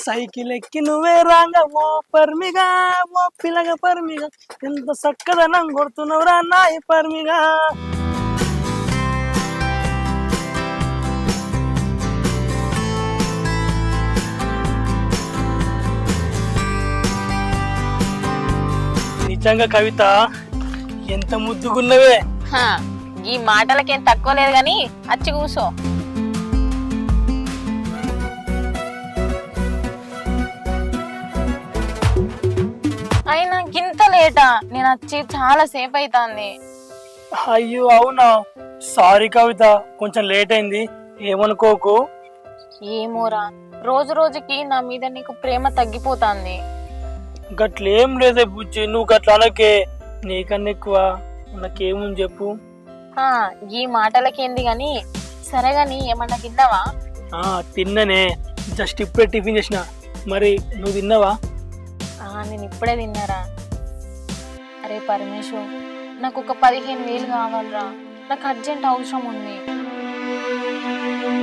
Cycle ఎక్కి నువ్వే రాంగా ఓ పర్మిగా ఓ పిల్లగా పర్మిగా ఎంత చక్కదనం కొడుతున్నావురా నాయి పర్మిగా. నిజంగా కవిత ఎంత ముద్దుగున్నవే. ఈ మాటలకేం తక్కువ లేదు గాని అచ్చి కూసో. అయినా గింత లేటా? నేను వచ్చి చాలా సేపు అవుతుంది. అయ్యో అవునా, సారీ కవిత, కొంచెం లేట్ అయింది, ఏమనుకోకు. ఏమోరా, రోజు రోజుకి నా మీద నీకు ప్రేమ తగ్గిపోతాంది. గట్లేం లేదే బుజ్జి, నువ్వు గట్ల అనకే, నీకన్నా ఎక్కువ నాకేముంది చెప్పు. ఈ మాటలకేంది గాని సరే గాని ఏమన్నా తిన్నావా? తిన్ననే, జస్ట్ ఇప్పుడే టిఫిన్ చేసిన. మరి నువ్వు తిన్నావా? నేను ఇప్పుడే తిన్నారా. అరే పరమేశ్వర్, నాకు ఒక 15,000 కావాలరా, నాకు అర్జెంట్ అవసరం ఉంది.